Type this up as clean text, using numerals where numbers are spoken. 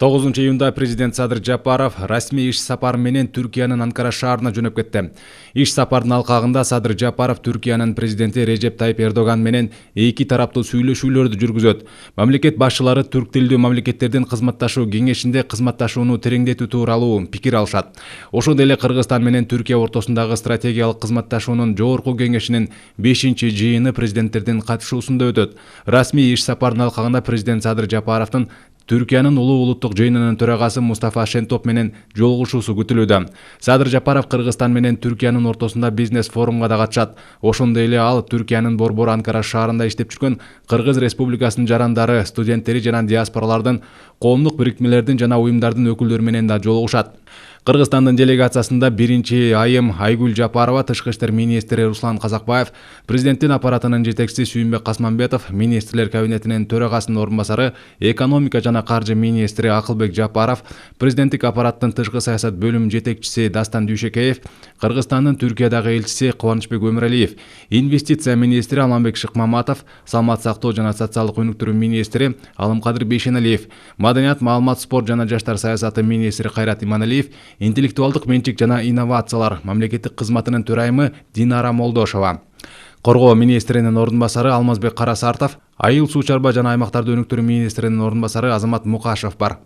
июнда президент Садыр Жапаров расмий иш сапары менен Түркиянын Анкара шаарына жөнөп кетти. Иш сапардын алкагында Садыр Жапаров Түркиянын президенти Режеп Тайып Эрдоган менен эки тараптуу сүйлөшүүлөрдү жүргүзөт. Мамлекет башчылары түрк тилдүү мамлекеттердин кызматташуу кеңешинде кызматташууну тереңдетүү тууралуу пикир алышат. Ошондой эле Кыргызстан менен Түркия ортосундагы стратегиялык кызматташуунун жогорку кеңешинин 5-жыйыны президенттердин катышуусунда өтөт. Расмий иш сапардын алкагында президент Садыр Жапаровдун Түркиянын улуттук жыйынынын төрагасы Мустафа Шентоп менен жолугушуусу күтүлүүдө. Садыр Жапаров Кыргызстан менен Түркиянын ортосунда бизнес форумга да катышат. Ошондой эле ал Түркиянын борбор Анкара шаарында иштеп жүргөн Кыргыз Республикасынын жарандары, студенттери жана диаспоралардын, коомдук бирикмелердин жана уюмдардын өкүлдөрү менен да жолугушат. Кыргызстандын делегациясында биринчи айым Айгүл Жапарова, тышкы иштер министри Руслан Казакбаев, президенттин аппаратынын жетекчиси Сүйүнбек Касманбетов, министрлер кабинетинин төрагасынын орун басары, экономика жана каржы министри Акылбек Жапаров, президенттик аппараттын тышкы саясат бөлүм жетекчиси Дастан Дүйшекеев, Кыргызстандын Түркиядагы элчиси Кубанычбек Өмүралиев, инвестиция министри Алмамбек Шыкмаматов, саламат сактоо жана социалдык өнүктүрүү министри Алымкадыр Бейшеналиев, маданият, маалымат, спорт жана жаштар саясаты министри Кайрат Иманалиев, интеллектуалдык менчик жана инновациялар мамлекеттик кызматынын төрайымы Динара Молдошова, коргоо министринин орун басары Алмазбек Карасартов, айыл суу чарба жана аймактарды өнүктүрүү министринин орун басары Азамат Мукашев бар.